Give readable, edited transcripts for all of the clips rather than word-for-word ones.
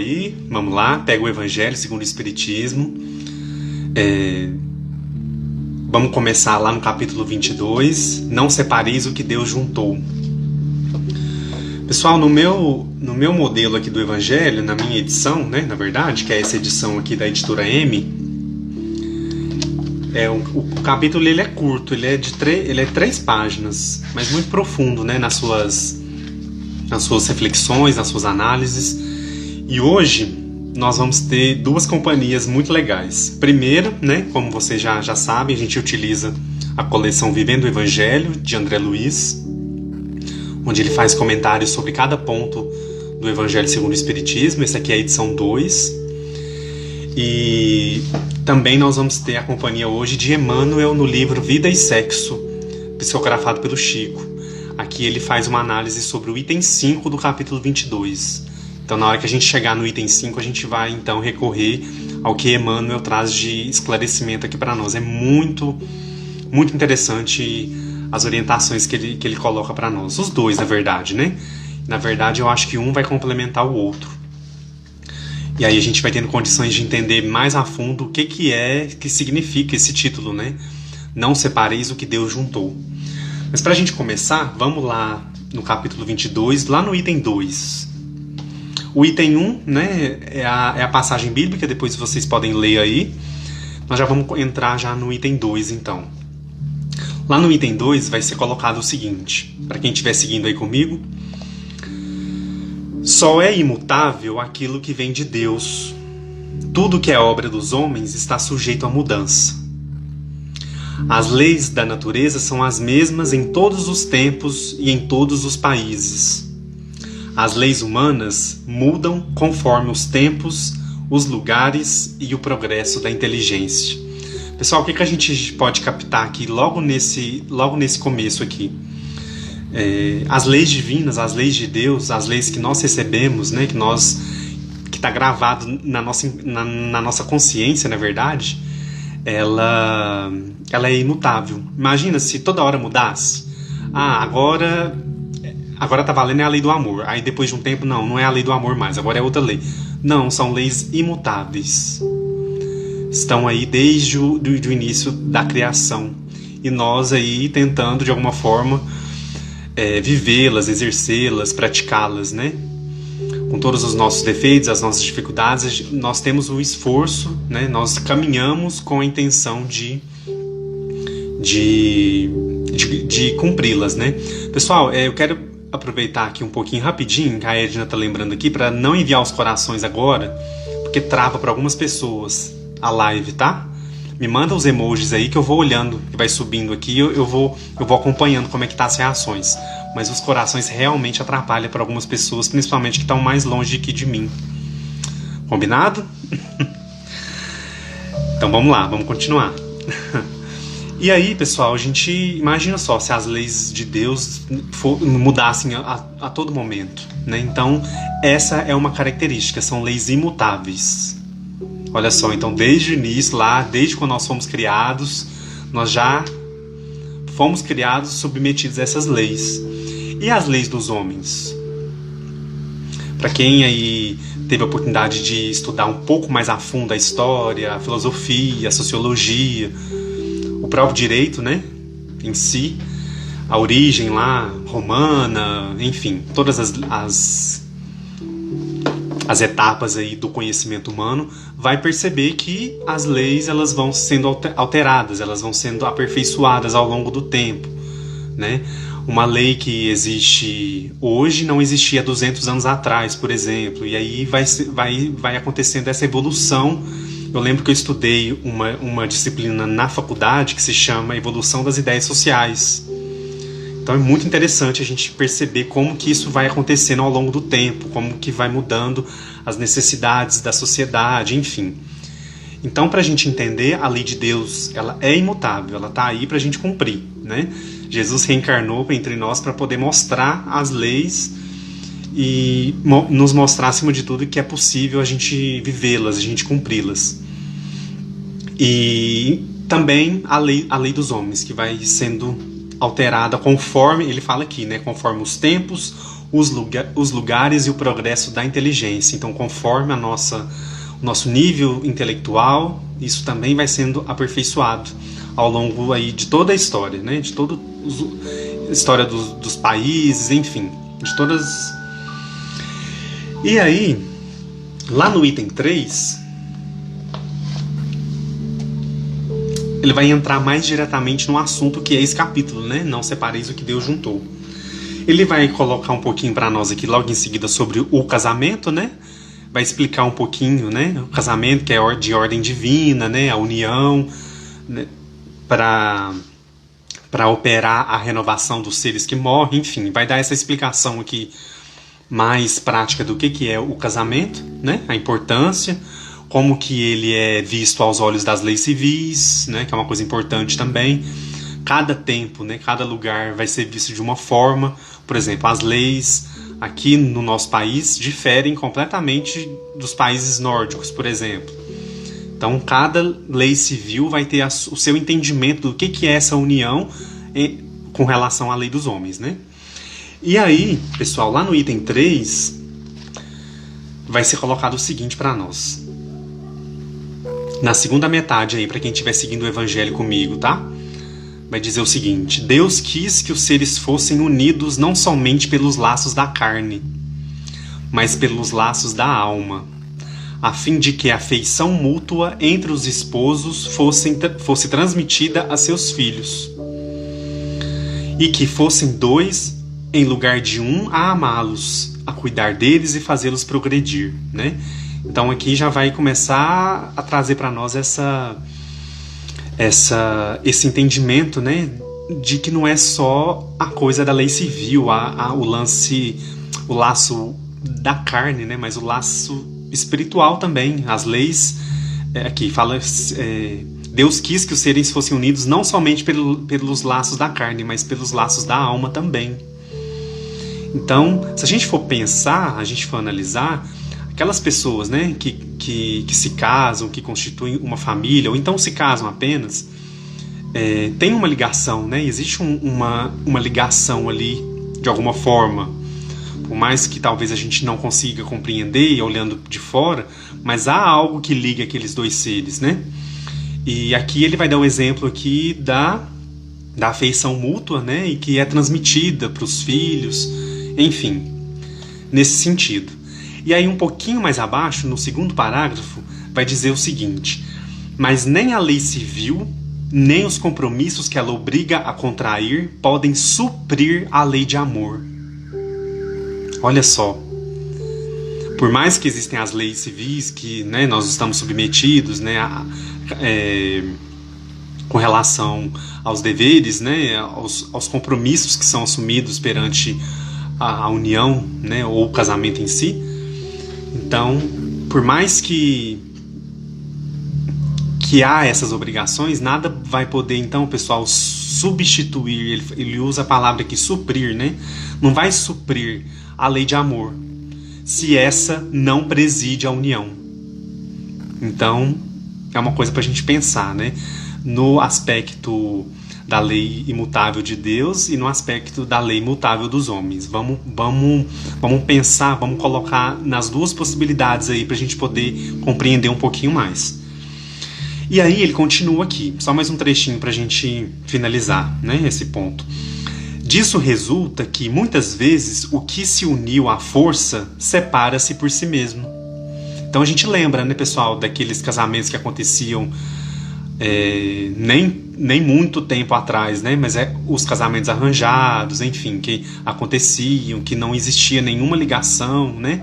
aí, vamos lá, pega o Evangelho segundo o Espiritismo. Vamos começar lá no capítulo 22, não separeis o que Deus juntou. Pessoal, no meu modelo aqui do Evangelho, na minha edição, né, na verdade, que é essa edição aqui da editora M, o capítulo ele é curto, ele é 3 páginas, mas muito profundo, né, nas suas reflexões, nas suas análises. E hoje nós vamos ter 2 companhias muito legais. Primeiro, né, como vocês já sabem, a gente utiliza a coleção Vivendo o Evangelho, de André Luiz, onde ele faz comentários sobre cada ponto do Evangelho segundo o Espiritismo. Essa aqui é a edição 2. E também nós vamos ter a companhia hoje de Emmanuel no livro Vida e Sexo, psicografado pelo Chico. Aqui ele faz uma análise sobre o item 5 do capítulo 22. Então, na hora que a gente chegar no item 5, a gente vai então recorrer ao que Emmanuel traz de esclarecimento aqui para nós. É muito, muito interessante as orientações que ele coloca para nós. Os dois, na verdade, né? Na verdade, eu acho que um vai complementar o outro. E aí a gente vai tendo condições de entender mais a fundo o que significa esse título, né? Não separeis o que Deus juntou. Mas para a gente começar, vamos lá no capítulo 22, lá no item 2. O item 1, né, é a passagem bíblica, depois vocês podem ler aí. Nós já vamos entrar já no item 2, então. Lá no item 2 vai ser colocado o seguinte, para quem estiver seguindo aí comigo. Só é imutável aquilo que vem de Deus. Tudo que é obra dos homens está sujeito a mudança. As leis da natureza são as mesmas em todos os tempos e em todos os países. As leis humanas mudam conforme os tempos, os lugares e o progresso da inteligência. Pessoal, o que a gente pode captar aqui logo nesse começo aqui? As leis divinas, as leis de Deus, as leis que nós recebemos, né, que está gravado na nossa consciência, na verdade, ela é imutável. Imagina se toda hora mudasse. Agora tá valendo a lei do amor. Aí depois de um tempo, não é a lei do amor mais, agora é outra lei. Não, são leis imutáveis. Estão aí desde o início da criação. E nós aí tentando, de alguma forma, vivê-las, exercê-las, praticá-las, né? Com todos os nossos defeitos, as nossas dificuldades, nós temos o esforço, né? Nós caminhamos com a intenção de cumpri-las, né? Pessoal, eu quero aproveitar aqui um pouquinho rapidinho, que a Edna está lembrando aqui, para não enviar os corações agora, porque trava para algumas pessoas a live, tá? Me manda os emojis aí que eu vou olhando, que vai subindo aqui, eu vou acompanhando como é que tá as reações. Mas os corações realmente atrapalham para algumas pessoas, principalmente que estão mais longe aqui de mim. Combinado? Então vamos lá, vamos continuar. E aí, pessoal, a gente imagina só se as leis de Deus mudassem a todo momento, né? Então, essa é uma característica, são leis imutáveis. Olha só, então desde o início lá, desde quando nós fomos criados, nós já fomos criados submetidos a essas leis. E as leis dos homens? Para quem aí teve a oportunidade de estudar um pouco mais a fundo a história, a filosofia, a sociologia, o próprio direito, né, em si, a origem lá, romana, enfim, todas as etapas aí do conhecimento humano, vai perceber que as leis elas vão sendo alteradas, elas vão sendo aperfeiçoadas ao longo do tempo, né? Uma lei que existe hoje não existia 200 anos atrás, por exemplo, e aí vai acontecendo essa evolução. Eu lembro que eu estudei uma disciplina na faculdade que se chama Evolução das Ideias Sociais. Então é muito interessante a gente perceber como que isso vai acontecendo ao longo do tempo, como que vai mudando as necessidades da sociedade, enfim. Então, para a gente entender, a lei de Deus ela é imutável, ela está aí para a gente cumprir, né? Jesus reencarnou entre nós para poder mostrar as leis e nos mostrar, acima de tudo, que é possível a gente vivê-las, a gente cumpri-las. E também a lei dos homens, que vai sendo alterada conforme, ele fala aqui, né, conforme os tempos, os lugares e o progresso da inteligência. Então, conforme o nosso nível intelectual, isso também vai sendo aperfeiçoado ao longo aí de toda a história, né? De toda a história dos países, enfim, de todas. E aí, lá no item 3, ele vai entrar mais diretamente no assunto que é esse capítulo, né? Não separeis o que Deus juntou. Ele vai colocar um pouquinho para nós aqui logo em seguida sobre o casamento, né? Vai explicar um pouquinho, né? O casamento, que é de ordem divina, né? A união, né? Para operar a renovação dos seres que morrem, enfim, vai dar essa explicação aqui mais prática do que é o casamento, né? A importância, como que ele é visto aos olhos das leis civis, né? Que é uma coisa importante também. Cada tempo, né? Cada lugar vai ser visto de uma forma. Por exemplo, as leis aqui no nosso país diferem completamente dos países nórdicos, por exemplo. Então, cada lei civil vai ter o seu entendimento do que é essa união com relação à lei dos homens, né? E aí, pessoal, lá no item 3, vai ser colocado o seguinte para nós. Na segunda metade aí, para quem estiver seguindo o evangelho comigo, tá? Vai dizer o seguinte: Deus quis que os seres fossem unidos não somente pelos laços da carne, mas pelos laços da alma, a fim de que a afeição mútua entre os esposos fosse transmitida a seus filhos, e que fossem dois em lugar de um a amá-los, a cuidar deles e fazê-los progredir, né? Então aqui já vai começar a trazer para nós esse entendimento, né, de que não é só a coisa da lei civil, o laço da carne, né, mas o laço espiritual também. As leis, aqui fala, Deus quis que os seres fossem unidos não somente pelos laços da carne, mas pelos laços da alma também. Então, se a gente for pensar, a gente for analisar, aquelas pessoas, né, que se casam, que constituem uma família, ou então se casam apenas, tem uma ligação, né? Existe uma ligação ali, de alguma forma, por mais que talvez a gente não consiga compreender olhando de fora, mas há algo que liga aqueles dois seres, né? E aqui ele vai dar um exemplo aqui da afeição mútua, né? E que é transmitida para os filhos, enfim, nesse sentido. E aí um pouquinho mais abaixo, no segundo parágrafo, vai dizer o seguinte: mas nem a lei civil, nem os compromissos que ela obriga a contrair podem suprir a lei de amor. Olha só, por mais que existem as leis civis que, né, nós estamos submetidos, né, com relação aos deveres, né, aos compromissos que são assumidos perante a união, né, ou o casamento em si. Então, por mais que há essas obrigações, nada vai poder, então, pessoal, substituir, ele usa a palavra aqui, suprir, né? Não vai suprir a lei de amor, se essa não preside a união. Então, é uma coisa para a gente pensar, né? No aspecto da lei imutável de Deus e no aspecto da lei imutável dos homens. Vamos pensar, vamos colocar nas duas possibilidades aí para a gente poder compreender um pouquinho mais. E aí ele continua aqui, só mais um trechinho para a gente finalizar, né, esse ponto. Disso resulta que, muitas vezes, o que se uniu à força separa-se por si mesmo. Então a gente lembra, né, pessoal, daqueles casamentos que aconteciam nem muito tempo atrás, né, mas os casamentos arranjados, enfim, que aconteciam, que não existia nenhuma ligação, né,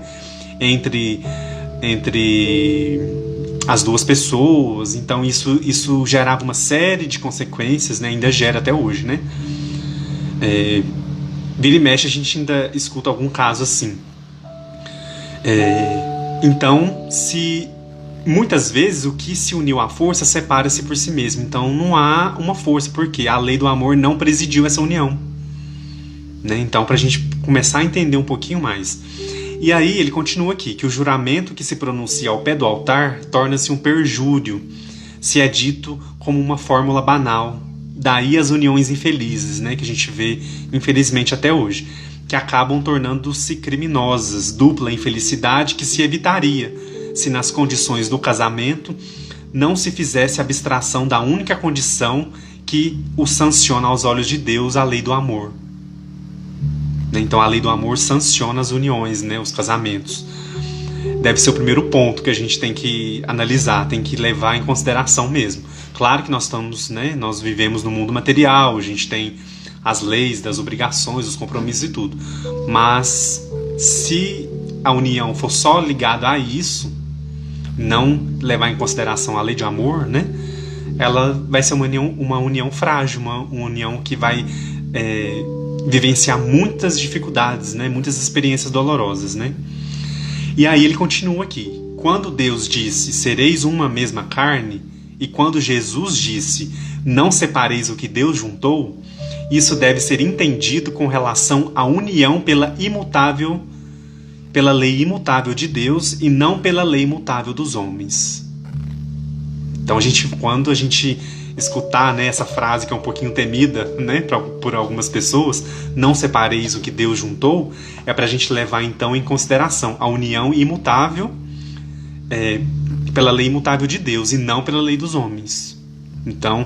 entre as duas pessoas. Então isso gerava uma série de consequências, né? Ainda gera até hoje, né? Vira e mexe a gente ainda escuta algum caso assim. Então, muitas vezes o que se uniu à força separa-se por si mesmo. Então não há uma força, porque a lei do amor não presidiu essa união, né? Então, para a gente começar a entender um pouquinho mais. E aí ele continua aqui, que o juramento que se pronuncia ao pé do altar torna-se um perjúrio, se é dito como uma fórmula banal. Daí as uniões infelizes, né, que a gente vê, infelizmente, até hoje. que acabam tornando-se criminosas, dupla infelicidade que se evitaria se nas condições do casamento não se fizesse abstração da única condição que o sanciona aos olhos de Deus, a lei do amor. Então a lei do amor sanciona as uniões, né, os casamentos. Deve ser o primeiro ponto que a gente tem que analisar, tem que levar em consideração mesmo. Claro que nós vivemos no mundo material, a gente tem as leis, das obrigações, os compromissos e tudo. Mas se a união for só ligada a isso, não levar em consideração a lei de amor, né, ela vai ser uma união frágil, uma união que vai vivenciar muitas dificuldades, né, muitas experiências dolorosas, né? E aí ele continua aqui. Quando Deus disse, sereis uma mesma carne, e quando Jesus disse, não separeis o que Deus juntou, isso deve ser entendido com relação à união pela lei imutável de Deus e não pela lei imutável dos homens. Então quando a gente escutar, né, essa frase que é um pouquinho temida, né, por algumas pessoas, não separeis o que Deus juntou, é para a gente levar então em consideração a união imutável pela lei imutável de Deus e não pela lei dos homens. Então,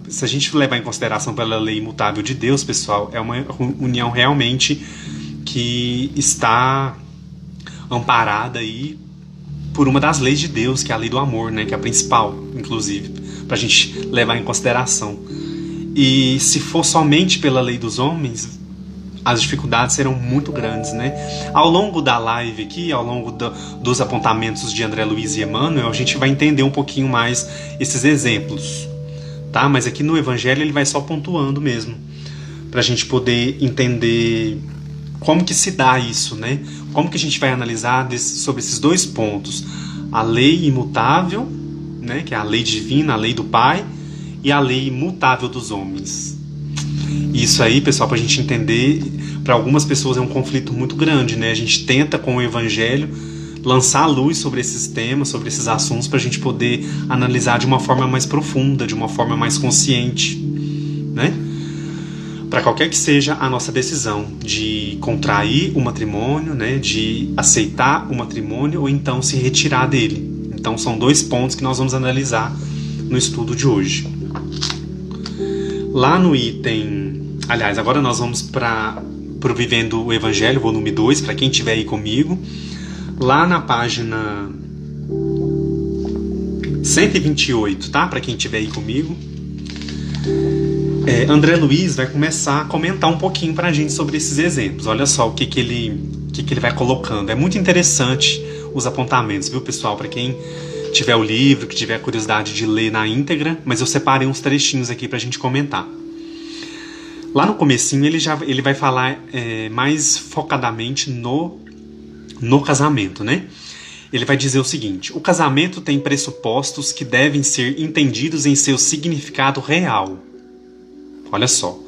se a gente levar em consideração pela lei imutável de Deus, pessoal, é uma união realmente que está amparada aí por uma das leis de Deus, que é a lei do amor, né, que é a principal, inclusive, para a gente levar em consideração. E se for somente pela lei dos homens, as dificuldades serão muito grandes, né? Ao longo da live aqui, ao longo dos apontamentos de André Luiz e Emmanuel, a gente vai entender um pouquinho mais esses exemplos, tá? Mas aqui no Evangelho ele vai só pontuando mesmo, para a gente poder entender como que se dá isso, né? Como que a gente vai analisar sobre esses dois pontos: a lei imutável, né, que é a lei divina, a lei do Pai, e a lei imutável dos homens. Isso aí, pessoal, para a gente entender, para algumas pessoas é um conflito muito grande, né? A gente tenta, com o Evangelho, lançar luz sobre esses temas, sobre esses assuntos, para a gente poder analisar de uma forma mais profunda, de uma forma mais consciente, né? Para qualquer que seja a nossa decisão de contrair o matrimônio, né, de aceitar o matrimônio ou então se retirar dele. Então são dois pontos que nós vamos analisar no estudo de hoje. Lá no item... Aliás, agora nós vamos para o Vivendo o Evangelho, volume 2, para quem estiver aí comigo. Lá na página 128, tá? Para quem estiver aí comigo. André Luiz vai começar a comentar um pouquinho para a gente sobre esses exemplos. Olha só o que ele vai colocando. É muito interessante os apontamentos, viu, pessoal? Para quem tiver o livro, que tiver curiosidade de ler na íntegra, mas eu separei uns trechinhos aqui para a gente comentar. Lá no comecinho ele vai falar mais focadamente no casamento, né? Ele vai dizer o seguinte: o casamento tem pressupostos que devem ser entendidos em seu significado real. Olha só,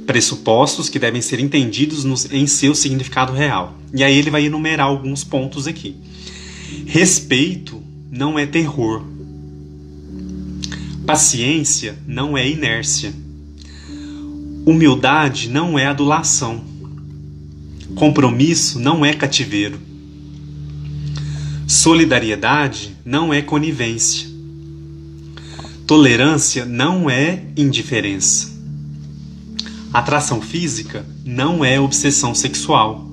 pressupostos que devem ser entendidos em seu significado real. E aí ele vai enumerar alguns pontos aqui. Respeito não é terror. Paciência não é inércia. Humildade não é adulação. Compromisso não é cativeiro. Solidariedade não é conivência. Tolerância não é indiferença. Atração física não é obsessão sexual.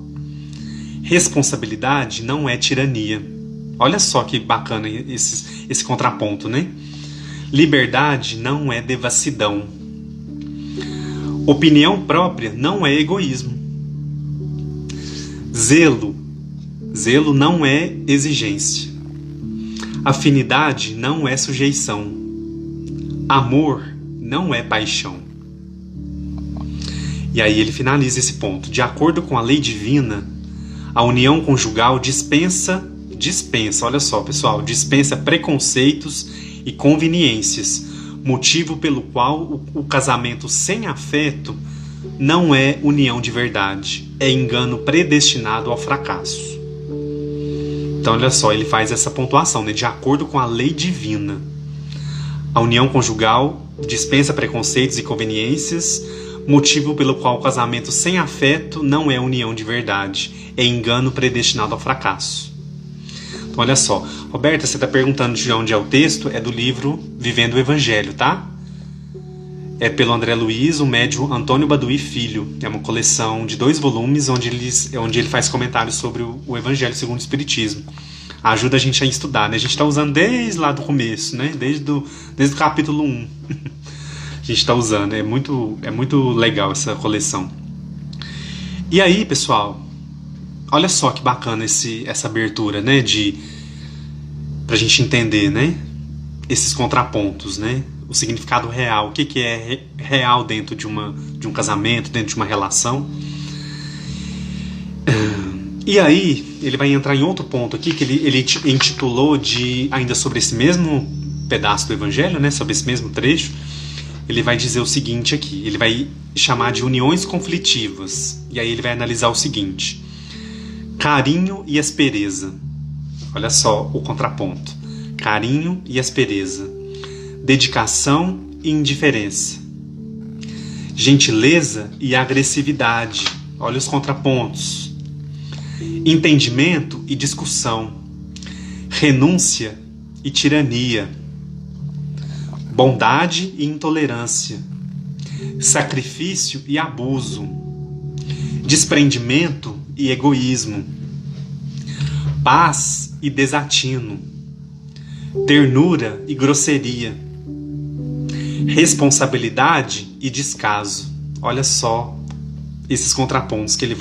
Responsabilidade não é tirania. Olha só que bacana esse contraponto, né? Liberdade não é devassidão. Opinião própria não é egoísmo. Zelo não é exigência. Afinidade não é sujeição. Amor não é paixão. E aí ele finaliza esse ponto. De acordo com a lei divina, a união conjugal dispensa, olha só, pessoal, dispensa preconceitos e conveniências, motivo pelo qual o casamento sem afeto não é união de verdade, é engano predestinado ao fracasso. Então, olha só, ele faz essa pontuação, né? De acordo com a lei divina, a união conjugal dispensa preconceitos e conveniências, motivo pelo qual o casamento sem afeto não é união de verdade, é engano predestinado ao fracasso. Então, olha só, Roberta, você está perguntando de onde é o texto? É do livro Vivendo o Evangelho, tá? É pelo André Luiz, o médium Antônio Baduy Filho. É uma coleção de 2 volumes onde ele faz comentários sobre o Evangelho segundo o Espiritismo. Ajuda a gente a estudar, né? A gente está usando desde lá do começo, né? Desde o capítulo 1. A gente está usando. É muito legal essa coleção. E aí, pessoal, olha só que bacana essa abertura, né? Pra gente entender, né? Esses contrapontos, né? O significado real, o que é real dentro de um casamento, dentro de uma relação. E aí, ele vai entrar em outro ponto aqui, que ele intitulou ainda sobre esse mesmo pedaço do Evangelho, né, sobre esse mesmo trecho. Ele vai dizer o seguinte aqui, ele vai chamar de uniões conflitivas. E aí ele vai analisar o seguinte: carinho e aspereza. Olha só o contraponto. Carinho e aspereza. Dedicação e indiferença. Gentileza e agressividade. Olha os contrapontos. Entendimento e discussão. Renúncia e tirania. Bondade e intolerância. Sacrifício e abuso. Desprendimento e egoísmo. Paz e desatino. Ternura e grosseria. Responsabilidade e descaso. Olha só esses contrapontos que ele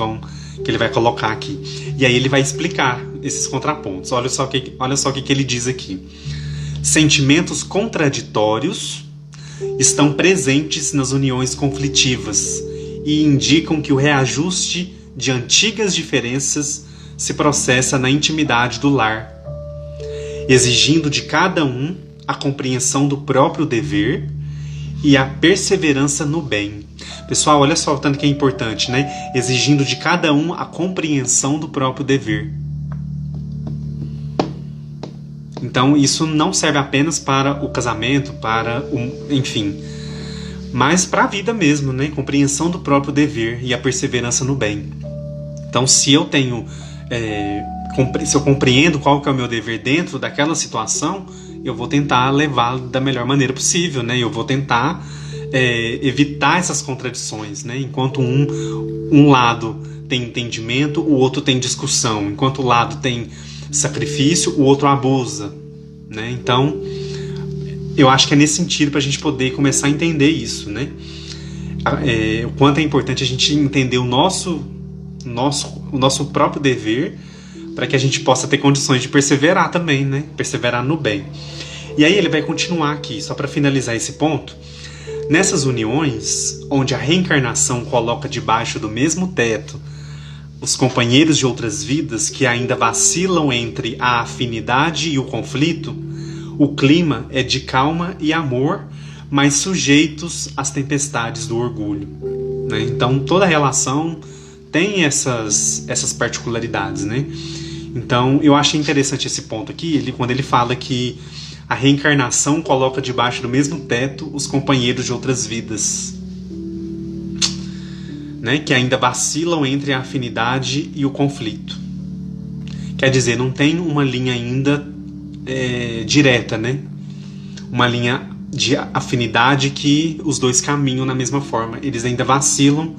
vai colocar aqui. E aí ele vai explicar esses contrapontos. Olha só o que ele diz aqui. Sentimentos contraditórios estão presentes nas uniões conflitivas e indicam que o reajuste de antigas diferenças se processa na intimidade do lar, exigindo de cada um a compreensão do próprio dever e a perseverança no bem. Pessoal, olha só o tanto que é importante, né? Exigindo de cada um a compreensão do próprio dever. Então, isso não serve apenas para o casamento, enfim, mas para a vida mesmo, né? Compreensão do próprio dever e a perseverança no bem. Então, se eu compreendo qual que é o meu dever dentro daquela situação, eu vou tentar levá-lo da melhor maneira possível, né? Eu vou tentar evitar essas contradições, né? Enquanto um lado tem entendimento, o outro tem discussão. Enquanto o lado tem sacrifício, o outro abusa, né? Então, eu acho que é nesse sentido para a gente poder começar a entender isso, né? O quanto é importante a gente entender o nosso próprio dever, para que a gente possa ter condições de perseverar também, né? Perseverar no bem. E aí ele vai continuar aqui, só para finalizar esse ponto. Nessas uniões, onde a reencarnação coloca debaixo do mesmo teto os companheiros de outras vidas que ainda vacilam entre a afinidade e o conflito, o clima é de calma e amor, mas sujeitos às tempestades do orgulho, né? Então, toda relação tem essas particularidades, né? Então, eu achei interessante esse ponto aqui, quando ele fala que a reencarnação coloca debaixo do mesmo teto os companheiros de outras vidas, né, que ainda vacilam entre a afinidade e o conflito. Quer dizer, não tem uma linha ainda direta, né? Uma linha de afinidade que os dois caminham na mesma forma. Eles ainda vacilam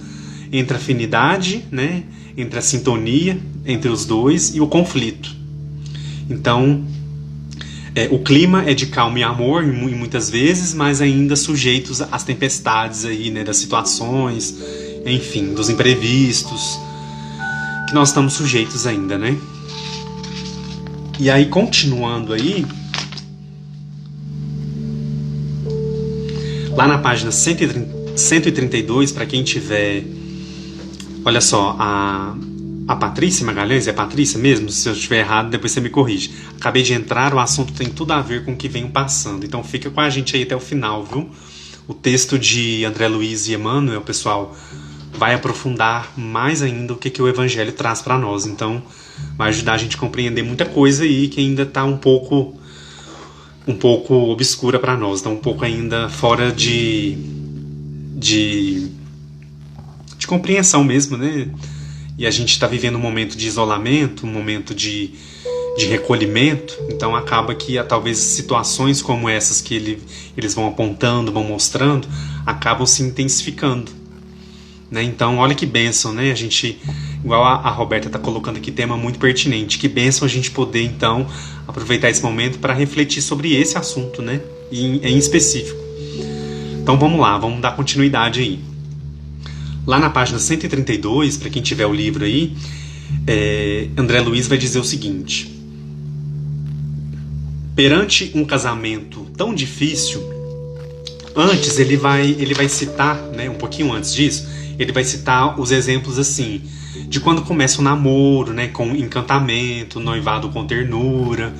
entre a afinidade, né, entre a sintonia entre os dois e o conflito. Então, o clima é de calma e amor muitas vezes, mas ainda sujeitos às tempestades aí, né, das situações, enfim, dos imprevistos, que nós estamos sujeitos ainda, né? E aí, continuando aí, lá na página 132, para quem tiver, olha só, a Patrícia Magalhães, é Patrícia mesmo? Se eu estiver errado, depois você me corrige. Acabei de entrar, o assunto tem tudo a ver com o que venho passando, então fica com a gente aí até o final, viu? O texto de André Luiz e Emmanuel, pessoal, vai aprofundar mais ainda o que o Evangelho traz para nós. Então, vai ajudar a gente a compreender muita coisa aí que ainda está um pouco obscura para nós, está um pouco ainda fora de de compreensão mesmo, né? E a gente está vivendo um momento de isolamento, um momento de recolhimento, então acaba que talvez situações como essas que eles vão apontando, vão mostrando, acabam se intensificando, né? Então olha que bênção, né? A gente, igual a Roberta está colocando aqui, tema muito pertinente, que bênção a gente poder então aproveitar esse momento para refletir sobre esse assunto, né? Em específico. Então vamos lá, vamos dar continuidade aí. Lá na página 132, para quem tiver o livro aí, André Luiz vai dizer o seguinte: perante um casamento tão difícil, antes ele vai citar, né, um pouquinho antes disso, ele vai citar os exemplos assim, de quando começa o namoro, né, com encantamento, noivado com ternura,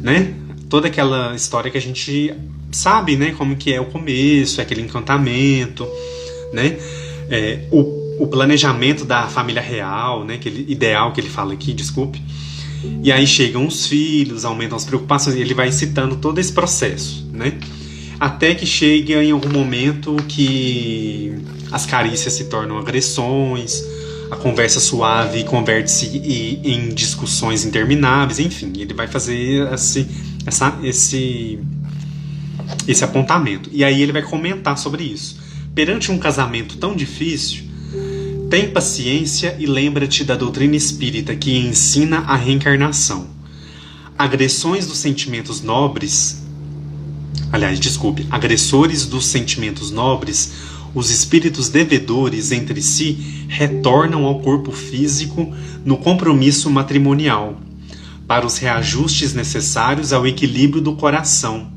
né, toda aquela história que a gente sabe, né, como que é o começo, aquele encantamento, né, o planejamento da família real, né, aquele ideal que ele fala aqui, desculpe. E aí chegam os filhos, aumentam as preocupações, ele vai citando todo esse processo, né? Até que chega em algum momento que as carícias se tornam agressões, a conversa suave converte-se em discussões intermináveis, enfim, ele vai fazer esse apontamento. E aí ele vai comentar sobre isso. Perante um casamento tão difícil, tem paciência e lembra-te da doutrina espírita que ensina a reencarnação. Agressores dos sentimentos nobres, os espíritos devedores entre si retornam ao corpo físico no compromisso matrimonial, para os reajustes necessários ao equilíbrio do coração.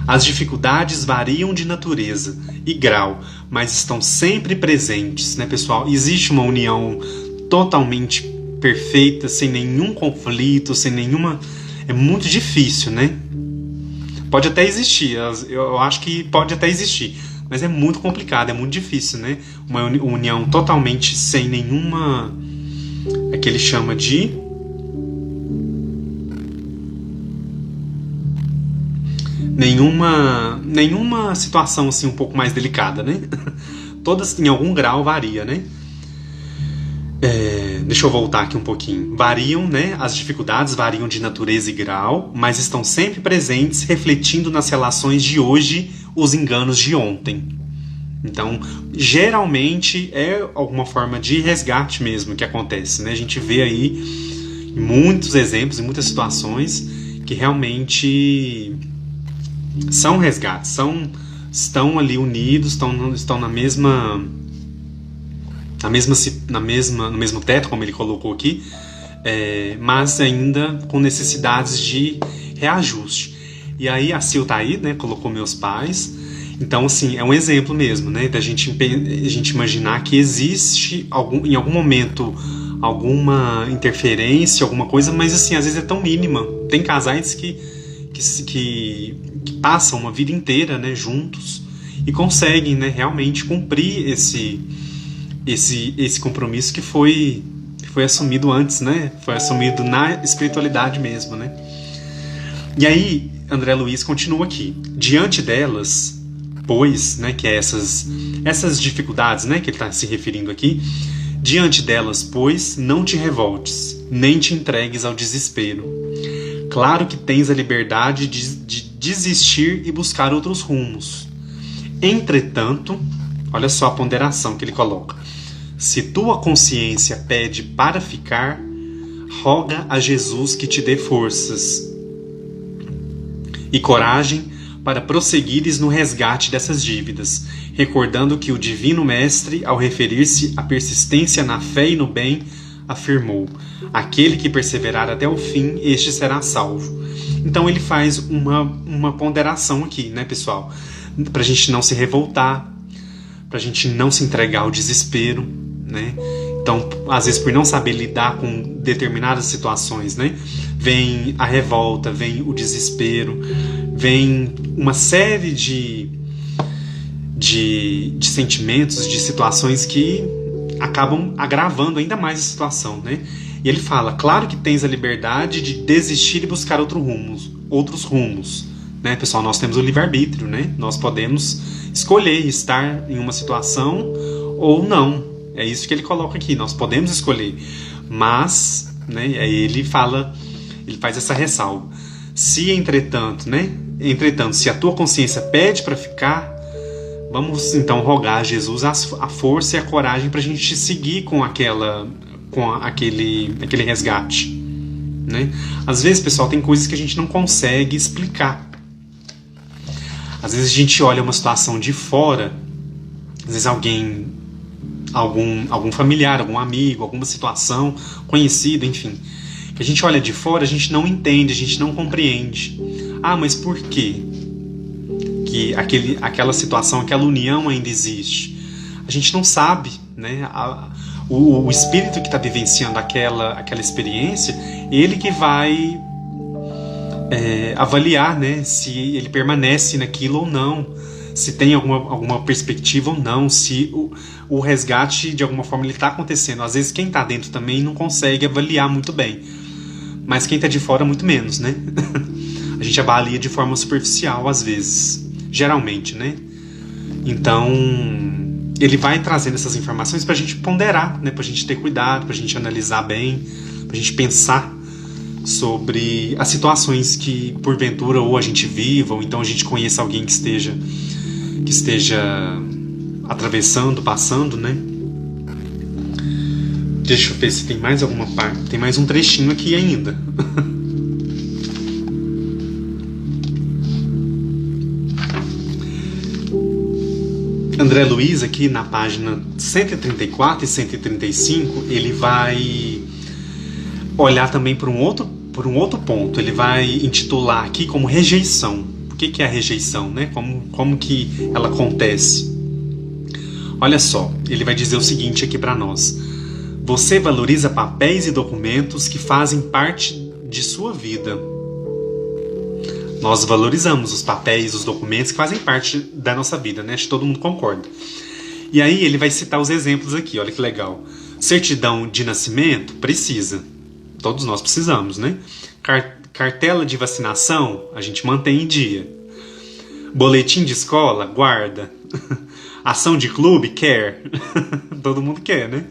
As dificuldades variam de natureza e grau, mas estão sempre presentes, né, pessoal? Existe uma união totalmente perfeita, sem nenhum conflito, sem nenhuma... É muito difícil, né? Pode até existir, eu acho que pode até existir, mas é muito complicado, é muito difícil, né? Uma união totalmente sem nenhuma... É que ele chama de... Nenhuma situação assim um pouco mais delicada, né? Todas em algum grau varia, né? Deixa eu voltar aqui um pouquinho. Variam, né? As dificuldades variam de natureza e grau, mas estão sempre presentes, refletindo nas relações de hoje os enganos de ontem. Então, geralmente é alguma forma de resgate mesmo que acontece, né? A gente vê aí muitos exemplos, em muitas situações que realmente são resgates, estão ali unidos, estão no mesmo teto, como ele colocou aqui, mas ainda com necessidades de reajuste. E aí a Sil tá aí, né, colocou meus pais. Então, assim, é um exemplo mesmo, né, da gente imaginar que existe em algum momento alguma interferência, alguma coisa, mas assim, às vezes é tão mínima. Tem casais que passam uma vida inteira, né, juntos e conseguem, né, realmente cumprir esse compromisso que foi assumido antes, né? Foi assumido na espiritualidade mesmo, né? E aí, André Luiz continua aqui. Diante delas, pois, né, que é essas dificuldades, né, que ele está se referindo aqui, diante delas, pois, não te revoltes, nem te entregues ao desespero. Claro que tens a liberdade de desistir e buscar outros rumos. Entretanto, olha só a ponderação que ele coloca. Se tua consciência pede para ficar, roga a Jesus que te dê forças e coragem para prosseguires no resgate dessas dívidas, recordando que o Divino Mestre, ao referir-se à persistência na fé e no bem, afirmou: aquele que perseverar até o fim, este será salvo. Então ele faz uma ponderação aqui, né, pessoal? Para a gente não se revoltar, para a gente não se entregar ao desespero, né? Então, às vezes, por não saber lidar com determinadas situações, né, vem a revolta, vem o desespero, vem uma série de sentimentos, de situações que acabam agravando ainda mais a situação, né? E ele fala, claro que tens a liberdade de desistir e buscar outros rumos, né, pessoal? Nós temos o livre-arbítrio, né? Nós podemos escolher estar em uma situação ou não. É isso que ele coloca aqui, nós podemos escolher. Mas, né, aí ele faz essa ressalva. Se, entretanto, se a tua consciência pede para ficar, vamos então rogar a Jesus a força e a coragem para a gente seguir com aquele resgate. Né? Às vezes, pessoal, tem coisas que a gente não consegue explicar. Às vezes a gente olha uma situação de fora, às vezes algum familiar, algum amigo, alguma situação conhecida, enfim, que a gente olha de fora, a gente não entende, a gente não compreende. Ah, mas por quê que aquela situação, aquela união ainda existe? A gente não sabe, né? O espírito que está vivenciando aquela experiência, ele que vai avaliar, né, se ele permanece naquilo ou não, se tem alguma perspectiva ou não, se o resgate de alguma forma ele está acontecendo. Às vezes quem está dentro também não consegue avaliar muito bem, mas quem está de fora muito menos, né? A gente avalia de forma superficial às vezes, geralmente, né? Então ele vai trazendo essas informações para a gente ponderar, né? Para a gente ter cuidado, para a gente analisar bem, para a gente pensar sobre as situações que porventura ou a gente viva, ou então a gente conheça alguém que esteja atravessando, passando, né? Deixa eu ver se tem mais alguma parte. Tem mais um trechinho aqui ainda. André Luiz, aqui na página 134 e 135, ele vai olhar também por um outro ponto. Ele vai intitular aqui como rejeição. O que é a rejeição, né? Como que ela acontece? Olha só, ele vai dizer o seguinte aqui para nós. Você valoriza papéis e documentos que fazem parte de sua vida. Nós valorizamos os papéis, os documentos que fazem parte da nossa vida, né? Acho que todo mundo concorda. E aí ele vai citar os exemplos aqui, olha que legal. Certidão de nascimento? Precisa. Todos nós precisamos, né? Cartela de vacinação? A gente mantém em dia. Boletim de escola? Guarda. Ação de clube? Quer. Todo mundo quer, né?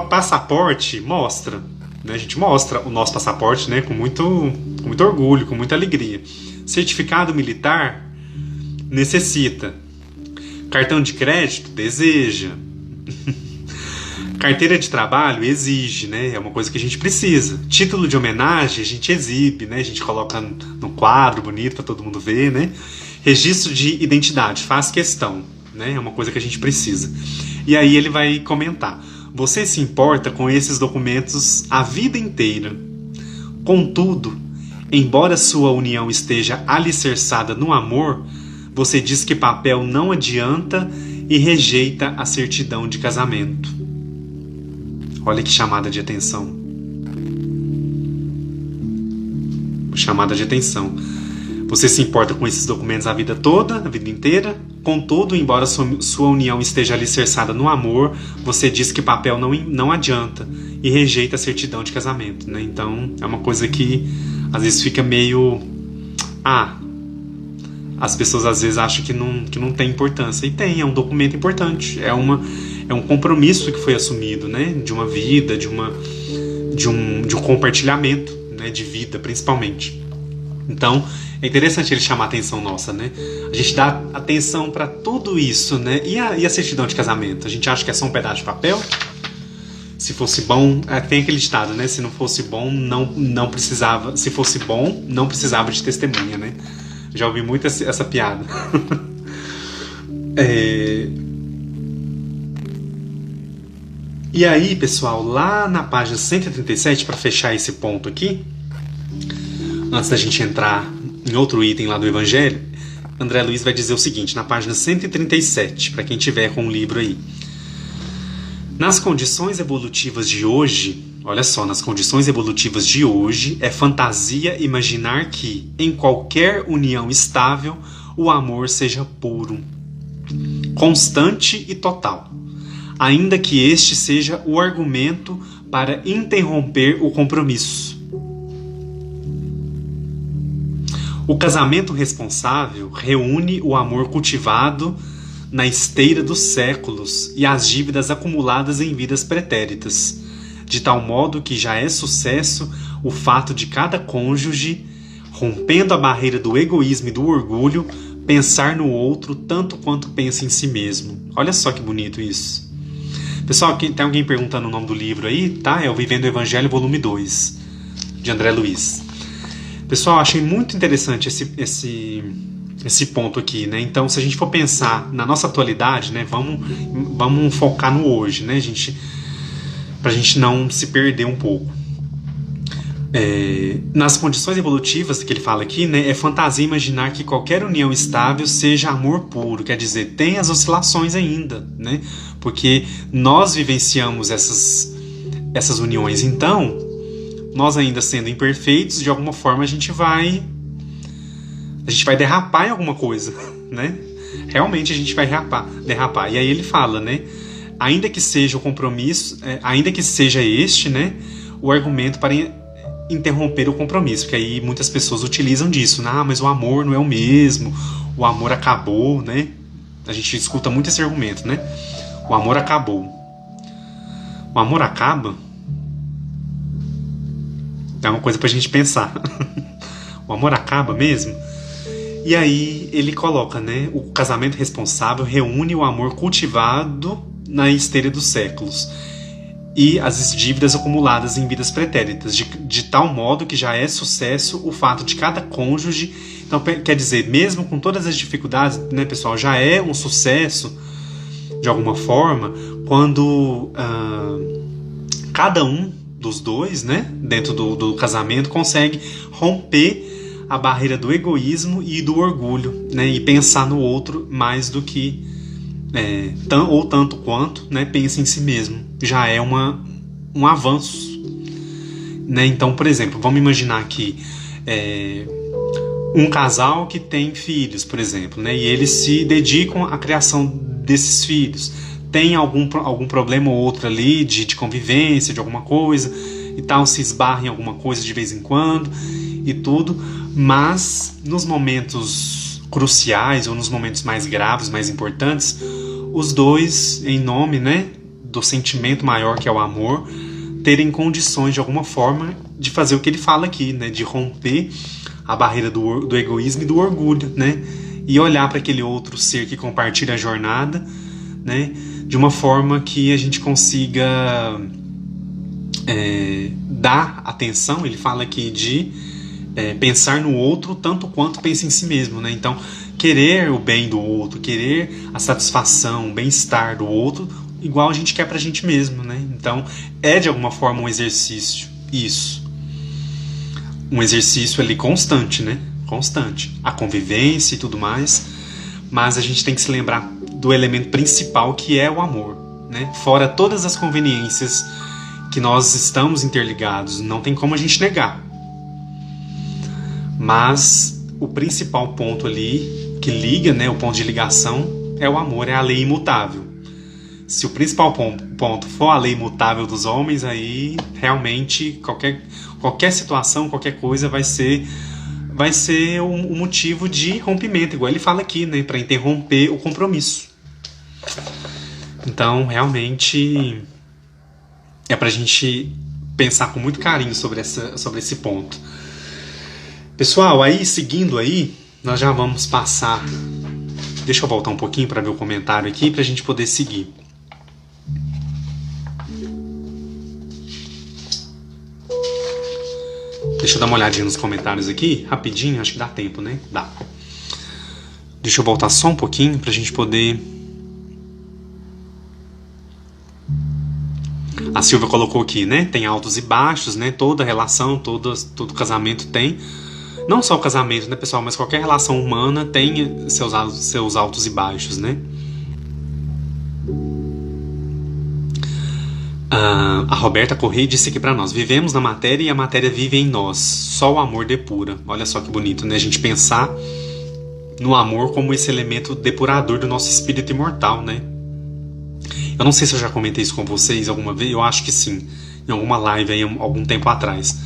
Passaporte? Mostra. A gente mostra o nosso passaporte, né? Com muito orgulho, com muita alegria. Certificado militar? Necessita. Cartão de crédito? Deseja. Carteira de trabalho? Exige, né? É uma coisa que a gente precisa. Título de homenagem? A gente exibe, né? A gente coloca no quadro bonito para todo mundo ver, né? Registro de identidade? Faz questão, né? É uma coisa que a gente precisa. E aí ele vai comentar. Você se importa com esses documentos a vida inteira. Contudo, embora sua união esteja alicerçada no amor, você diz que papel não adianta e rejeita a certidão de casamento. Olha que chamada de atenção. Chamada de atenção. Você se importa com esses documentos a vida toda, a vida inteira? Contudo, embora sua união esteja alicerçada no amor, você diz que papel não adianta e rejeita a certidão de casamento, né? Então, é uma coisa que às vezes fica meio... as pessoas às vezes acham que não tem importância. E tem, é um documento importante. É um compromisso que foi assumido, né? De uma vida, de um compartilhamento, né? De vida, principalmente. Então, é interessante ele chamar a atenção nossa, né? A gente dá atenção para tudo isso, né? E a certidão de casamento? A gente acha que é só um pedaço de papel? Se fosse bom... tem aquele ditado, né? Se não fosse bom, não precisava... Se fosse bom, não precisava de testemunha, né? Já ouvi muito essa piada. E aí, pessoal, lá na página 137, para fechar esse ponto aqui, antes da gente entrar em outro item lá do Evangelho, André Luiz vai dizer o seguinte, na página 137, para quem tiver com o livro aí. Nas condições evolutivas de hoje, olha só, nas condições evolutivas de hoje, é fantasia imaginar que, em qualquer união estável, o amor seja puro, constante e total, ainda que este seja o argumento para interromper o compromisso. O casamento responsável reúne o amor cultivado na esteira dos séculos e as dívidas acumuladas em vidas pretéritas, de tal modo que já é sucesso o fato de cada cônjuge, rompendo a barreira do egoísmo e do orgulho, pensar no outro tanto quanto pensa em si mesmo. Olha só que bonito isso. Pessoal, tem alguém perguntando o nome do livro aí, tá? É o Vivendo o Evangelho, volume 2, de André Luiz. Pessoal, achei muito interessante esse ponto aqui, né? Então, se a gente for pensar na nossa atualidade, né? Vamos focar no hoje, né, gente? Pra gente não se perder um pouco. Nas condições evolutivas que ele fala aqui, né? É fantasia imaginar que qualquer união estável seja amor puro. Quer dizer, tem as oscilações ainda, né? Porque nós vivenciamos essas uniões. Então, nós ainda sendo imperfeitos, de alguma forma a gente vai derrapar em alguma coisa, né? Realmente a gente vai derrapar. E aí ele fala, né? Ainda que seja o compromisso, ainda que seja este, né? O argumento para interromper o compromisso, porque aí muitas pessoas utilizam disso, né? Ah, mas o amor não é o mesmo, o amor acabou, né? A gente escuta muito esse argumento, né? O amor acabou. O amor acaba? É uma coisa pra gente pensar. O amor acaba mesmo? E aí ele coloca, né? O casamento responsável reúne o amor cultivado na esteira dos séculos e as dívidas acumuladas em vidas pretéritas, de tal modo que já é sucesso o fato de cada cônjuge. Então, quer dizer, mesmo com todas as dificuldades, né, pessoal, já é um sucesso, de alguma forma, quando cada um dos dois, né, dentro do casamento, consegue romper a barreira do egoísmo e do orgulho, né, e pensar no outro mais do que ou tanto quanto, né, pensa em si mesmo. Já é um avanço, né? Então, por exemplo, vamos imaginar aqui um casal que tem filhos, por exemplo, né, e eles se dedicam à criação desses filhos. Tem algum problema ou outro ali de convivência, de alguma coisa e tal, se esbarra em alguma coisa de vez em quando e tudo, mas nos momentos cruciais ou nos momentos mais graves, mais importantes, os dois, em nome, né, do sentimento maior que é o amor, terem condições de alguma forma de fazer o que ele fala aqui, né, de romper a barreira do egoísmo e do orgulho, né, e olhar para aquele outro ser que compartilha a jornada, né, de uma forma que a gente consiga dar atenção. Ele fala aqui de pensar no outro tanto quanto pensa em si mesmo, né? Então, querer o bem do outro, querer a satisfação, o bem-estar do outro, igual a gente quer pra gente mesmo, né? Então, é de alguma forma um exercício, isso. Um exercício ali constante, né? Constante. A convivência e tudo mais, mas a gente tem que se lembrar do elemento principal, que é o amor, né? Fora todas as conveniências que nós estamos interligados, não tem como a gente negar. Mas o principal ponto ali que liga, né, o ponto de ligação, é o amor, é a lei imutável. Se o principal ponto for a lei imutável dos homens, aí realmente qualquer situação, qualquer coisa vai ser um motivo de rompimento, igual ele fala aqui, né, para interromper o compromisso. Então, realmente, é pra gente pensar com muito carinho sobre esse ponto. Pessoal, aí, seguindo aí, nós já vamos passar... Deixa eu voltar um pouquinho para ver o comentário aqui, pra gente poder seguir. Deixa eu dar uma olhadinha nos comentários aqui, rapidinho, acho que dá tempo, né? Dá. Deixa eu voltar só um pouquinho pra gente poder... A Silvia colocou aqui, né? Tem altos e baixos, né? Toda relação, todo casamento tem. Não só o casamento, né, pessoal? Mas qualquer relação humana tem seus altos e baixos, né? A Roberta Correia disse aqui pra nós: vivemos na matéria e a matéria vive em nós. Só o amor depura. Olha só que bonito, né? A gente pensar no amor como esse elemento depurador do nosso espírito imortal, né? Eu não sei se eu já comentei isso com vocês alguma vez. Eu acho que sim. Em alguma live aí, algum tempo atrás.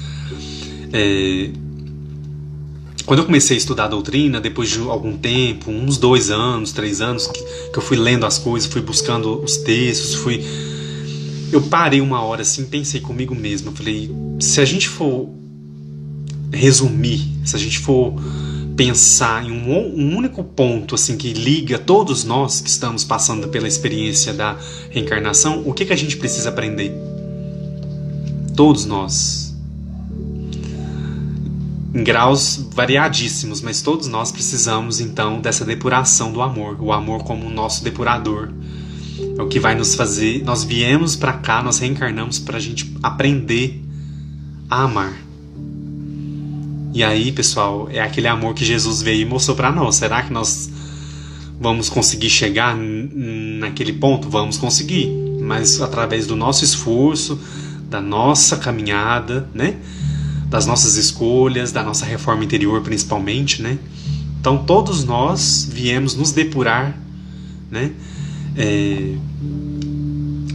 Quando eu comecei a estudar a doutrina, depois de algum tempo, uns 2 anos, 3 anos, que eu fui lendo as coisas, fui buscando os textos, eu parei uma hora assim, pensei comigo mesmo, eu falei, se a gente for resumir, se a gente for pensar em um único ponto assim que liga todos nós que estamos passando pela experiência da reencarnação, o que a gente precisa aprender? Todos nós. Em graus variadíssimos, mas todos nós precisamos então dessa depuração do amor, o amor como o nosso depurador. É o que vai nos fazer. Nós viemos para cá, nós reencarnamos para a gente aprender a amar. E aí, pessoal, é aquele amor que Jesus veio e mostrou para nós. Será que nós vamos conseguir chegar naquele ponto? Vamos conseguir, mas através do nosso esforço, da nossa caminhada, né? Das nossas escolhas, da nossa reforma interior principalmente, né? Então todos nós viemos nos depurar, né?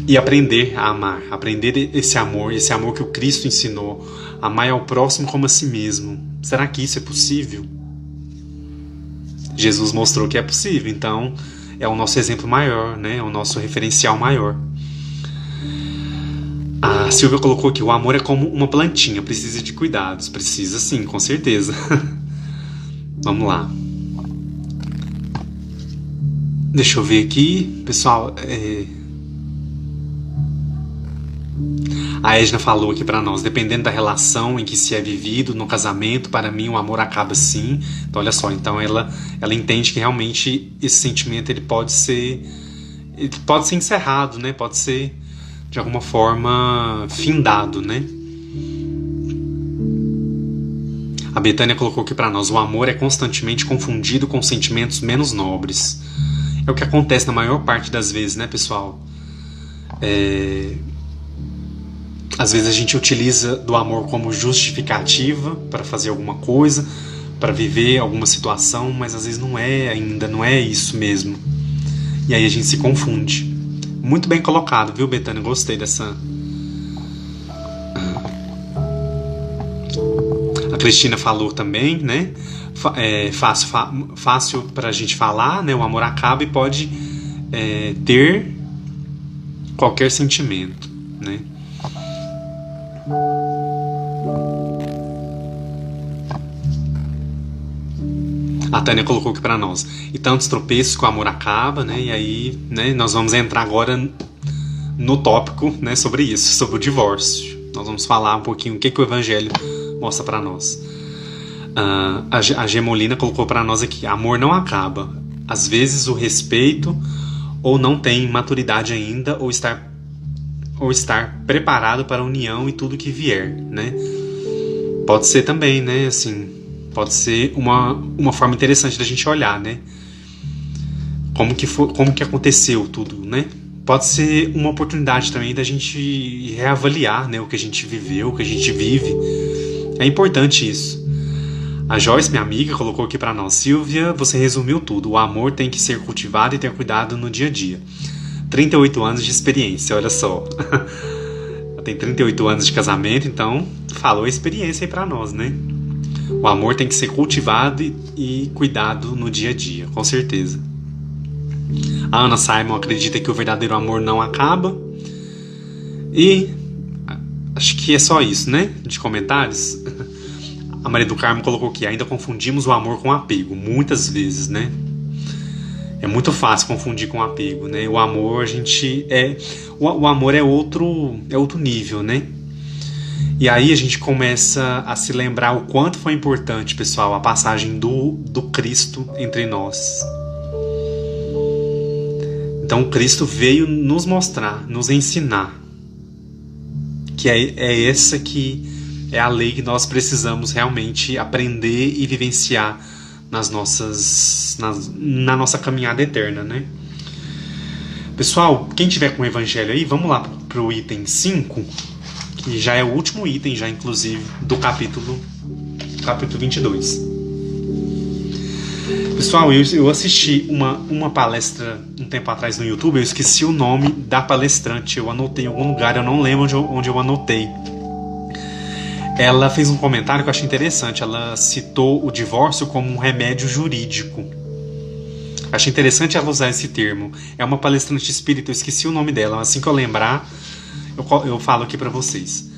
E aprender a amar, aprender esse amor que o Cristo ensinou, amar ao próximo como a si mesmo. Será que isso é possível? Jesus mostrou que é possível, então é o nosso exemplo maior, né? É o nosso referencial maior. A Silvia colocou aqui, o amor é como uma plantinha, precisa de cuidados. Precisa sim, com certeza. Vamos lá. Deixa eu ver aqui, pessoal. A Edna falou aqui pra nós, dependendo da relação em que se é vivido no casamento, para mim o amor acaba sim. Então olha só, então ela entende que realmente esse sentimento ele pode ser encerrado, né? Pode ser de alguma forma findado, né? A Betânia colocou aqui para nós, o amor é constantemente confundido com sentimentos menos nobres. É o que acontece na maior parte das vezes, né, pessoal? Às vezes a gente utiliza do amor como justificativa para fazer alguma coisa, para viver alguma situação, mas às vezes não é isso mesmo. E aí a gente se confunde. Muito bem colocado, viu, Betânia? Gostei dessa. A Cristina falou também, né? Fácil pra gente falar, né? O amor acaba e pode ter qualquer sentimento, né? A Tânia colocou aqui para nós. E tantos tropeços que o amor acaba, né? E aí, né, nós vamos entrar agora no tópico, né, sobre isso, sobre o divórcio. Nós vamos falar um pouquinho o que o Evangelho mostra para nós. A Gemolina colocou para nós aqui. Amor não acaba. Às vezes o respeito ou não tem maturidade ainda ou estar preparado para a união e tudo que vier, né? Pode ser também, né? Assim, pode ser uma forma interessante da gente olhar, né? Como que aconteceu tudo, né? Pode ser uma oportunidade também da gente reavaliar, né, o que a gente viveu, o que a gente vive. É importante isso. A Joyce, minha amiga, colocou aqui para nós. Silvia, você resumiu tudo. O amor tem que ser cultivado e ter cuidado no dia a dia. 38 anos de experiência, olha só. Tem 38 anos de casamento, então falou a experiência aí para nós, né? O amor tem que ser cultivado e cuidado no dia a dia, com certeza. A Ana Simon acredita que o verdadeiro amor não acaba. E acho que é só isso, né? De comentários. A Maria do Carmo colocou que ainda confundimos o amor com apego, muitas vezes, né? É muito fácil confundir com apego, né? O amor, o amor é outro nível, né? E aí a gente começa a se lembrar o quanto foi importante, pessoal, a passagem do Cristo entre nós. Então Cristo veio nos mostrar, nos ensinar que é essa que é a lei que nós precisamos realmente aprender e vivenciar na nossa caminhada eterna, né? Pessoal, quem tiver com o Evangelho aí, vamos lá para o item 5, que já é o último item, já inclusive, do capítulo 22. Pessoal, eu assisti uma palestra um tempo atrás no YouTube, eu esqueci o nome da palestrante, eu anotei em algum lugar, eu não lembro onde eu anotei. ela fez um comentário que eu achei interessante. Ela citou o divórcio como um remédio jurídico. Achei interessante ela usar esse termo. É uma palestrante espírita, eu esqueci o nome dela. Assim que eu lembrar, eu falo aqui para vocês.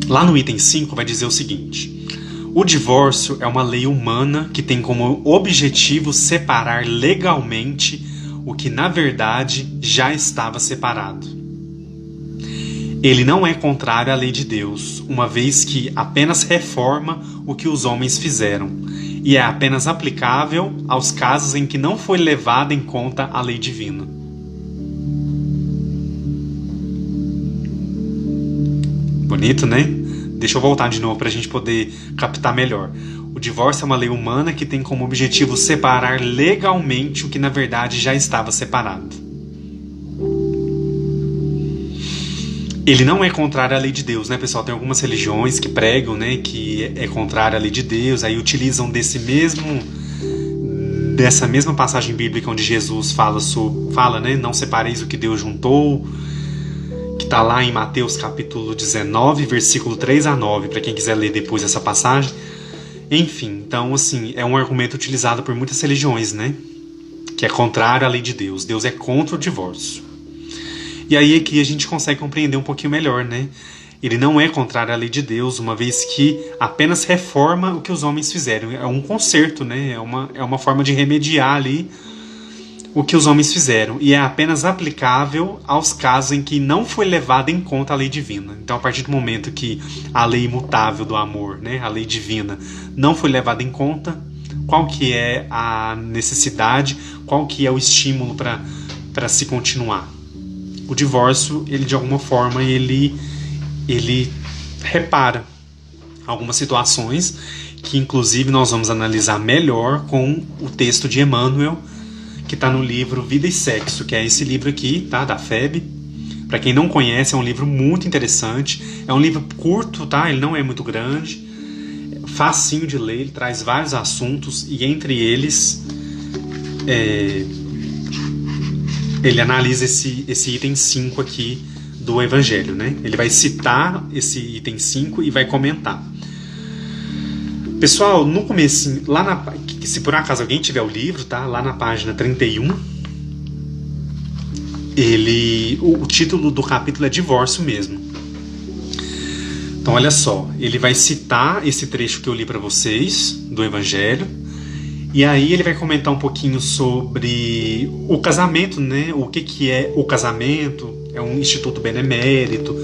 Lá no item 5 vai dizer o seguinte: o divórcio é uma lei humana que tem como objetivo separar legalmente o que na verdade já estava separado. Ele não é contrário à lei de Deus, uma vez que apenas reforma o que os homens fizeram, e é apenas aplicável aos casos em que não foi levada em conta a lei divina. Bonito, né? Deixa eu voltar de novo para a gente poder captar melhor. O divórcio é uma lei humana que tem como objetivo separar legalmente o que na verdade já estava separado. Ele não é contrário à lei de Deus, né, pessoal? Tem algumas religiões que pregam, né, que é contrário à lei de Deus, aí utilizam dessa mesma passagem bíblica onde Jesus fala, né, não separeis o que Deus juntou, que está lá em Mateus capítulo 19, versículo 3 a 9, para quem quiser ler depois essa passagem. Enfim, então, assim, é um argumento utilizado por muitas religiões, né, que é contrário à lei de Deus. Deus é contra o divórcio. E aí aqui a gente consegue compreender um pouquinho melhor, né? Ele não é contrário à lei de Deus, uma vez que apenas reforma o que os homens fizeram. É um conserto, né? É uma forma de remediar ali o que os homens fizeram. E é apenas aplicável aos casos em que não foi levada em conta a lei divina. Então, a partir do momento que a lei imutável do amor, né? A lei divina, não foi levada em conta, qual que é a necessidade, qual que é o estímulo para se continuar? O divórcio, ele de alguma forma, ele repara algumas situações que inclusive nós vamos analisar melhor com o texto de Emmanuel, que está no livro Vida e Sexo, que é esse livro aqui, tá, da FEB. Para quem não conhece, é um livro muito interessante, é um livro curto, tá, ele não é muito grande, facinho de ler, ele traz vários assuntos e entre eles ele analisa esse item 5 aqui do Evangelho, né? Ele vai citar esse item 5 e vai comentar. Pessoal, no começo, se por acaso alguém tiver o livro, tá? Lá na página 31, o título do capítulo é Divórcio mesmo. Então, olha só, ele vai citar esse trecho que eu li para vocês, do Evangelho, e aí ele vai comentar um pouquinho sobre o casamento, né? O que é o casamento? É um instituto benemérito,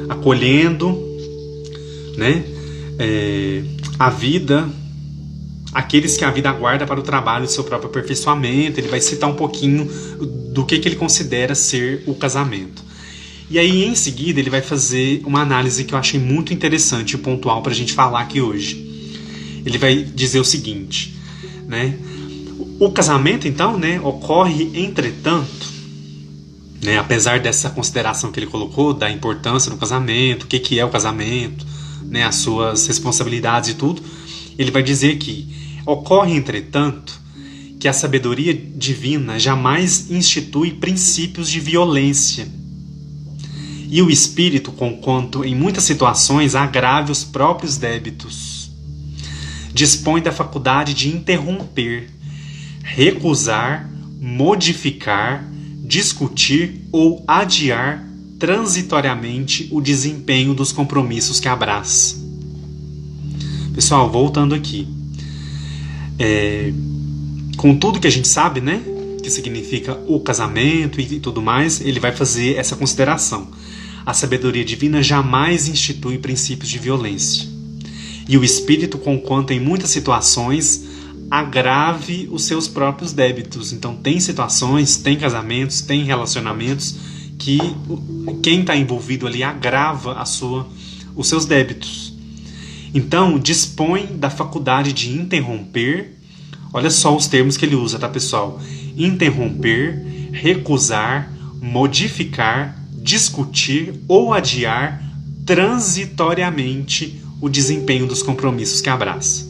acolhendo, né? A vida, aqueles que a vida aguarda para o trabalho do seu próprio aperfeiçoamento. Ele vai citar um pouquinho do que ele considera ser o casamento. E aí, em seguida, ele vai fazer uma análise que eu achei muito interessante e pontual para a gente falar aqui hoje. Ele vai dizer o seguinte, né? O casamento, então, né, ocorre, entretanto, né, apesar dessa consideração que ele colocou da importância do casamento, o que é o casamento, né, as suas responsabilidades e tudo, ele vai dizer que ocorre, entretanto, que a sabedoria divina jamais institui princípios de violência. E o espírito, conquanto em muitas situações agrave os próprios débitos, dispõe da faculdade de interromper, recusar, modificar, discutir ou adiar transitoriamente o desempenho dos compromissos que abraça. Pessoal, voltando aqui. Com tudo que a gente sabe, né, que significa o casamento e tudo mais, ele vai fazer essa consideração. A sabedoria divina jamais institui princípios de violência. E o espírito, conquanto em muitas situações, agrave os seus próprios débitos. Então tem situações, tem casamentos, tem relacionamentos que quem está envolvido ali agrava os seus débitos. Então dispõe da faculdade de interromper. Olha só os termos que ele usa, tá, pessoal? Interromper, recusar, modificar, discutir ou adiar transitoriamente o desempenho dos compromissos que abraça.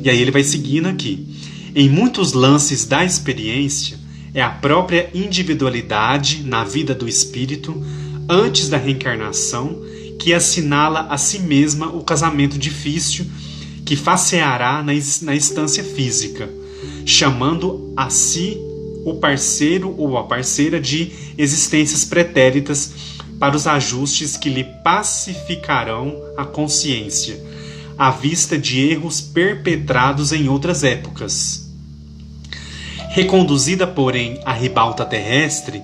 E aí ele vai seguindo aqui. Em muitos lances da experiência, é a própria individualidade na vida do espírito, antes da reencarnação, que assinala a si mesma o casamento difícil que faceará na instância física, chamando a si o parceiro ou a parceira de existências pretéritas para os ajustes que lhe pacificarão a consciência, à vista de erros perpetrados em outras épocas. Reconduzida, porém, à ribalta terrestre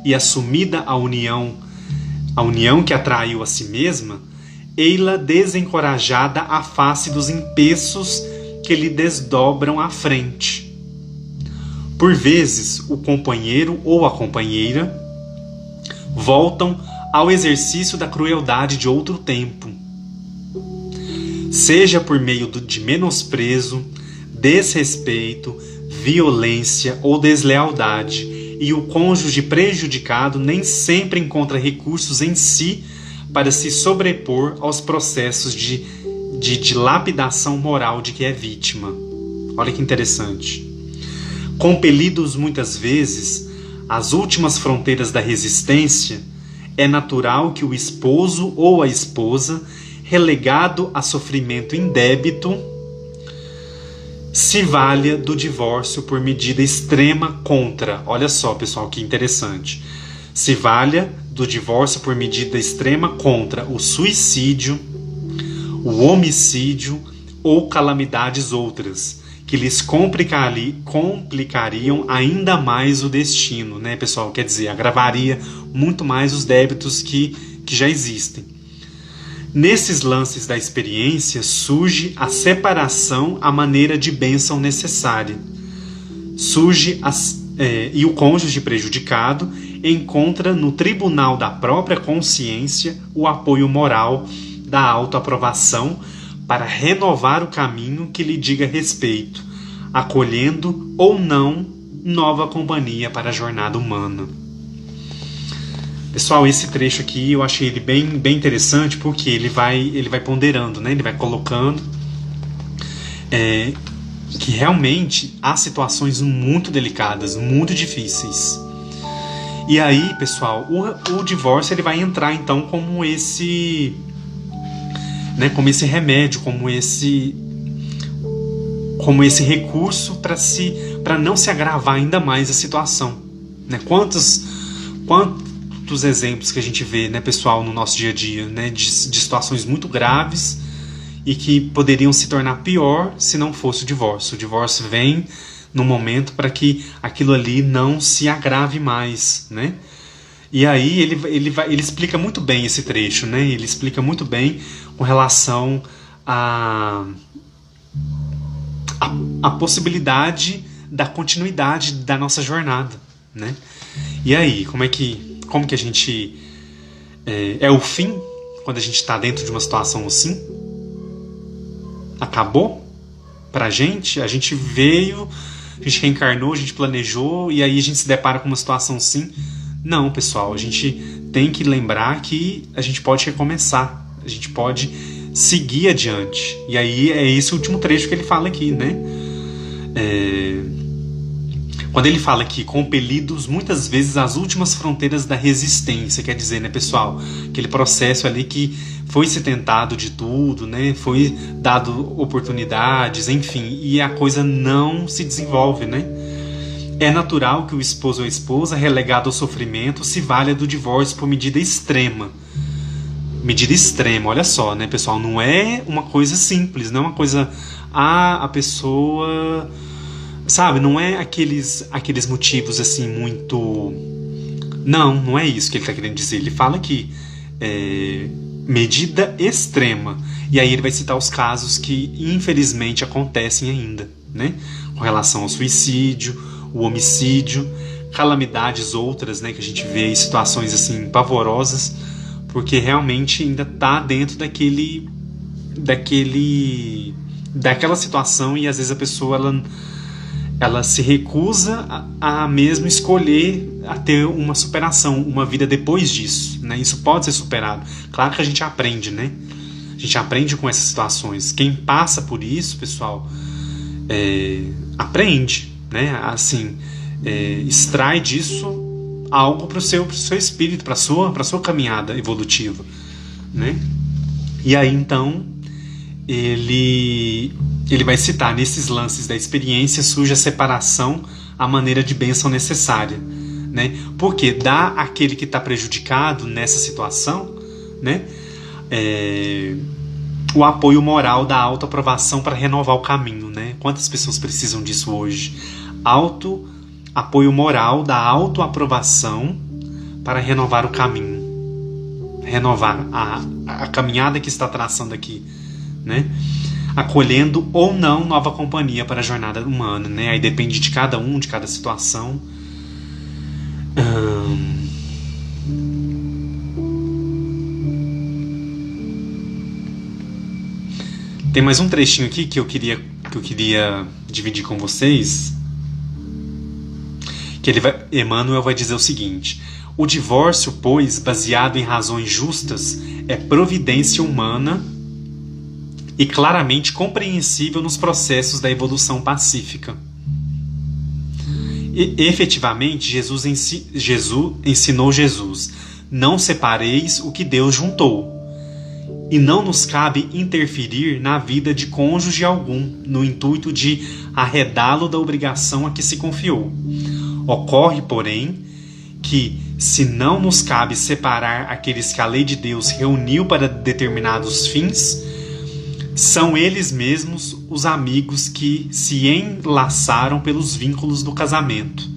e assumida a união que atraiu a si mesma, ei-la desencorajada à face dos empeços que lhe desdobram a frente. Por vezes, o companheiro ou a companheira voltam ao exercício da crueldade de outro tempo, seja por meio de menosprezo, desrespeito, violência ou deslealdade, e o cônjuge prejudicado nem sempre encontra recursos em si para se sobrepor aos processos de dilapidação moral de que é vítima. Olha que interessante. Compelidos muitas vezes às últimas fronteiras da resistência, é natural que o esposo ou a esposa, relegado a sofrimento indébito, se valha do divórcio por medida extrema contra, olha só pessoal que interessante, se valha do divórcio por medida extrema contra o suicídio, o homicídio ou calamidades outras, que lhes complicariam ainda mais o destino, né, pessoal? Quer dizer, agravaria muito mais os débitos que já existem. Nesses lances da experiência surge a separação à maneira de bênção necessária. E o cônjuge prejudicado encontra no tribunal da própria consciência o apoio moral da autoaprovação para renovar o caminho que lhe diga respeito, acolhendo ou não nova companhia para a jornada humana. Pessoal, esse trecho aqui eu achei ele bem interessante porque ele vai ponderando, né? Ele vai colocando que realmente há situações muito delicadas, muito difíceis. E aí, pessoal, o divórcio ele vai entrar então como esse remédio, como esse recurso para não se agravar ainda mais a situação, né? Quantos exemplos que a gente vê, né, pessoal, no nosso dia a dia, né, de situações muito graves e que poderiam se tornar pior se não fosse o divórcio. O divórcio vem no momento para que aquilo ali não se agrave mais, né? E aí ele explica muito bem esse trecho, né? Ele explica muito bem com relação à possibilidade da continuidade da nossa jornada, né? E aí, como que a gente é o fim quando a gente está dentro de uma situação assim? Acabou pra gente? A gente veio, a gente reencarnou, a gente planejou e aí a gente se depara com uma situação assim? Não, pessoal, a gente tem que lembrar que a gente pode recomeçar, a gente pode seguir adiante. E aí é esse último trecho que ele fala aqui, né? Quando ele fala aqui, compelidos muitas vezes às últimas fronteiras da resistência, quer dizer, né, pessoal, aquele processo ali que foi se tentado de tudo, né, foi dado oportunidades, enfim, e a coisa não se desenvolve, né? É natural que o esposo ou a esposa, relegado ao sofrimento, se valha do divórcio por medida extrema. Medida extrema, olha só, né, pessoal, não é uma coisa simples, não é uma coisa, a pessoa... Sabe, não é aqueles motivos assim muito... Não é isso que ele está querendo dizer. Ele fala que medida extrema. E aí ele vai citar os casos que infelizmente acontecem ainda, né? Com relação ao suicídio, o homicídio, calamidades outras, né? Que a gente vê em situações assim pavorosas, porque realmente ainda está dentro daquela situação e às vezes a pessoa ela se recusa a mesmo escolher a ter uma superação, uma vida depois disso, né? Isso pode ser superado. Claro que a gente aprende, né? A gente aprende com essas situações. Quem passa por isso, pessoal, aprende, né? Assim, extrai disso algo para o seu espírito, para a sua caminhada evolutiva, né? E aí então ele vai citar: nesses lances da experiência surge a separação, a maneira de bênção necessária, né? Porque dá àquele que está prejudicado nessa situação, né, o apoio moral da autoaprovação para renovar o caminho, né? Quantas pessoas precisam disso hoje? Apoio moral da autoaprovação para renovar o caminho, renovar a caminhada que está traçando aqui, né? Acolhendo ou não nova companhia para a jornada humana, né? Aí depende de cada um, de cada situação. Tem mais um trechinho aqui que eu queria dividir com vocês. Que Emmanuel vai dizer o seguinte: o divórcio, pois, baseado em razões justas, é providência humana e claramente compreensível nos processos da evolução pacífica. E, efetivamente, Jesus ensinou: não separeis o que Deus juntou. E não nos cabe interferir na vida de cônjuge algum, no intuito de arredá-lo da obrigação a que se confiou. Ocorre, porém, que, se não nos cabe separar aqueles que a lei de Deus reuniu para determinados fins, são eles mesmos os amigos que se enlaçaram pelos vínculos do casamento,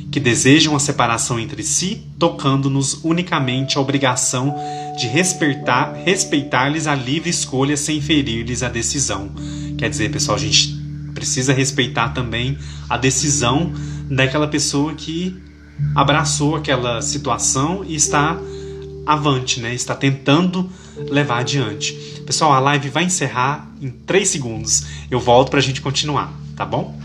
que desejam a separação entre si, tocando-nos unicamente a obrigação de respeitar-lhes a livre escolha sem ferir-lhes a decisão. Quer dizer, pessoal, a gente precisa respeitar também a decisão daquela pessoa que abraçou aquela situação e está avante, né? Está tentando levar adiante. Pessoal, a live vai encerrar em 3 segundos. Eu volto para a gente continuar, tá bom?